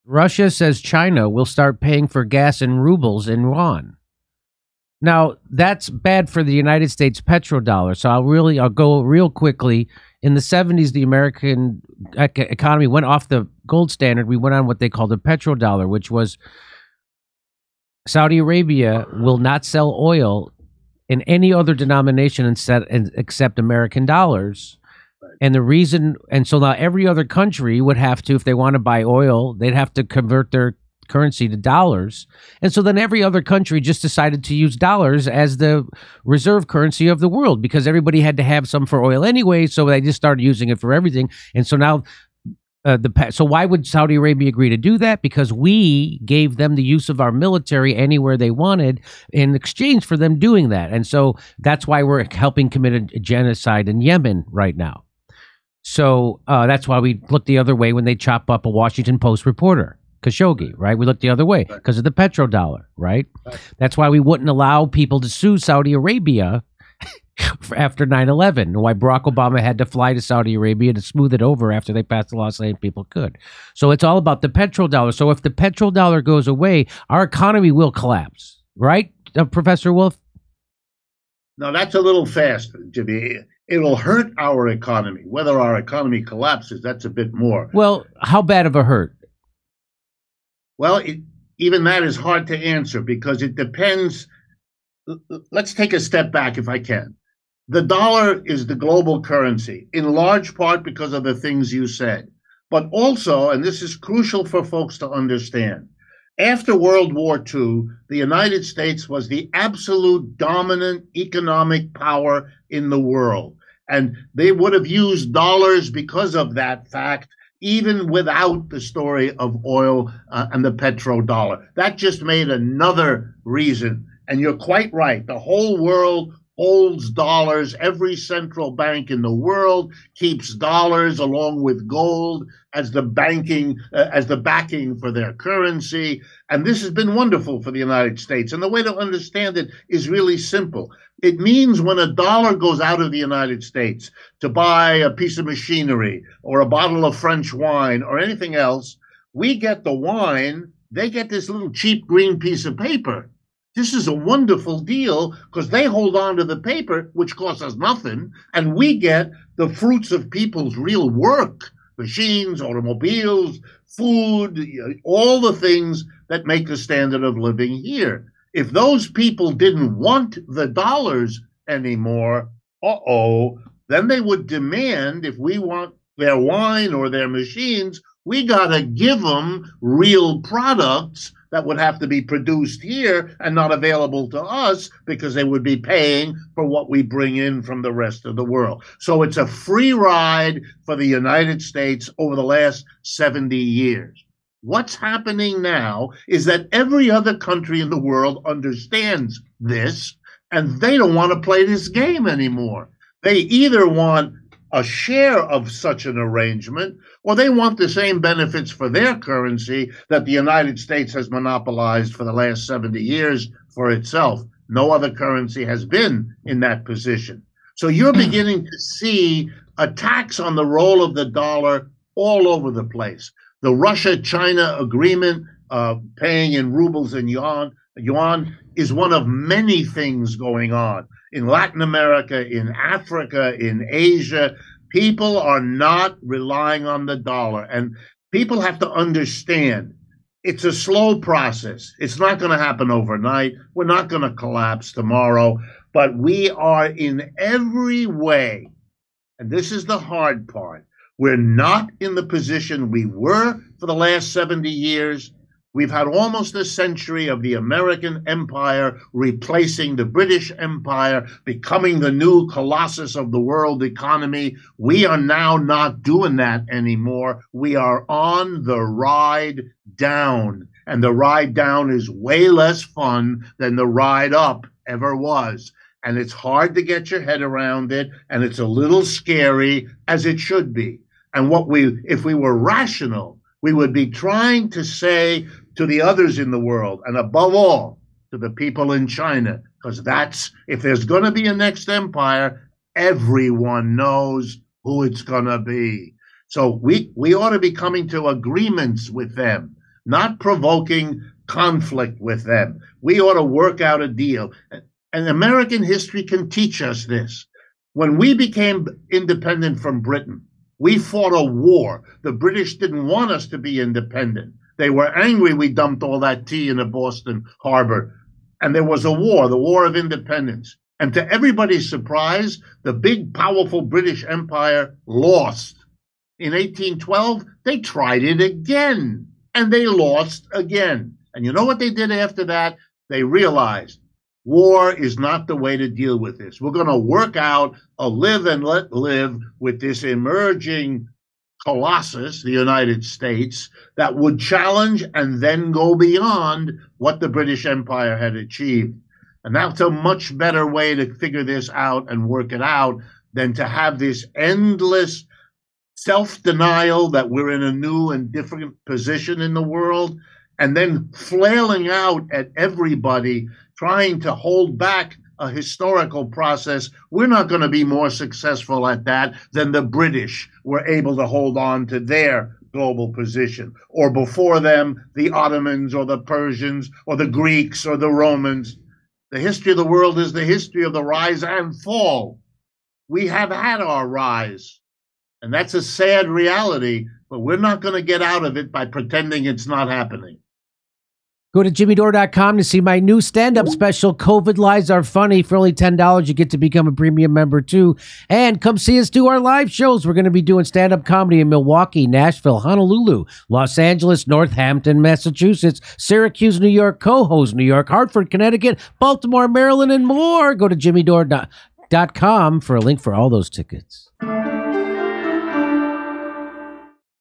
Russia says China will start paying for gas in rubles and yuan. Now, that's bad for the United States petrodollar. So I'll go real quickly. In the 70s, the American economy went off the gold standard. We went on what they called the petrodollar, which was Saudi Arabia will not sell oil in any other denomination except American dollars. And the reason, and so now every other country would have to, if they want to buy oil, they'd have to convert their currency to dollars. And so then every other country just decided to use dollars as the reserve currency of the world because everybody had to have some for oil anyway. So they just started using it for everything. And so now so why would Saudi Arabia agree to do that? Because we gave them the use of our military anywhere they wanted in exchange for them doing that. And so that's why we're helping commit a genocide in Yemen right now. So that's why we look the other way when they chop up a Washington Post reporter, Khashoggi, right? We look the other way because of the petrodollar, right? That's why we wouldn't allow people to sue Saudi Arabia after 9/11, why Barack Obama had to fly to Saudi Arabia to smooth it over after they passed the law saying people could. So it's all about the petrodollar. So if the petrodollar goes away, our economy will collapse, right, Professor Wolff? No, that's a little fast, Jimmy. It'll hurt our economy. Whether our economy collapses, that's a bit more. Well, how bad of a hurt? Well, even that is hard to answer because it depends. Let's take a step back if I can. The dollar is the global currency, in large part because of the things you said, but also, and this is crucial for folks to understand, after World War II, the United States was the absolute dominant economic power in the world. And they would have used dollars because of that fact, even without the story of oil and the petrodollar. That just made another reason. And you're quite right. The whole world holds dollars. Every central bank in the world keeps dollars along with gold as the backing for their currency. And this has been wonderful for the United States. And the way to understand it is really simple. It means when a dollar goes out of the United States to buy a piece of machinery or a bottle of French wine or anything else, we get the wine, they get this little cheap green piece of paper. This is a wonderful deal because they hold on to the paper, which costs us nothing, and we get the fruits of people's real work, machines, automobiles, food, all the things that make the standard of living here. If those people didn't want the dollars anymore, then they would demand, if we want their wine or their machines, we got to give them real products that would have to be produced here and not available to us because they would be paying for what we bring in from the rest of the world. So it's a free ride for the United States over the last 70 years. What's happening now is that every other country in the world understands this, and they don't want to play this game anymore. They either want a share of such an arrangement, or they want the same benefits for their currency that the United States has monopolized for the last 70 years for itself. No other currency has been in that position. So you're beginning to see attacks on the role of the dollar all over the place. The Russia-China agreement, paying in rubles and yuan is one of many things going on. In Latin America, in Africa, in Asia, people are not relying on the dollar. And people have to understand it's a slow process. It's not going to happen overnight. We're not going to collapse tomorrow. But we are in every way, and this is the hard part, we're not in the position we were for the last 70 years. We've had almost a century of the American empire replacing the British Empire, becoming the new colossus of the world economy. We are now not doing that anymore. We are on the ride down, and the ride down is way less fun than the ride up ever was. And it's hard to get your head around it, and it's a little scary, as it should be. And if we were rational, we would be trying to say to the others in the world, and above all, to the people in China, because if there's going to be a next empire, everyone knows who it's going to be. So we ought to be coming to agreements with them. not provoking conflict with them. We ought to work out a deal. And American history can teach us this. When we became independent from Britain, we fought a war. The British didn't want us to be independent. They were angry we dumped all that tea in the Boston harbor. And there was a war, the War of Independence. And to everybody's surprise, the big, powerful British Empire lost. In 1812, they tried it again, and they lost again. And you know what they did after that? They realized war is not the way to deal with this. We're going to work out a live and let live with this emerging colossus, the United States, that would challenge and then go beyond what the British Empire had achieved. And that's a much better way to figure this out and work it out than to have this endless self-denial that we're in a new and different position in the world, and then flailing out at everybody, trying to hold back a historical process. We're not going to be more successful at that than the British were able to hold on to their global position, or before them, the Ottomans or the Persians or the Greeks or the Romans. The history of the world is the history of the rise and fall. We have had our rise, and that's a sad reality, but we're not going to get out of it by pretending it's not happening. Go to jimmydore.com to see my new stand-up special, COVID Lies Are Funny. For only $10, you get to become a premium member, too. And come see us do our live shows. We're going to be doing stand-up comedy in Milwaukee, Nashville, Honolulu, Los Angeles, Northampton, Massachusetts, Syracuse, New York, Cohoes, New York, Hartford, Connecticut, Baltimore, Maryland, and more. Go to jimmydore.com for a link for all those tickets.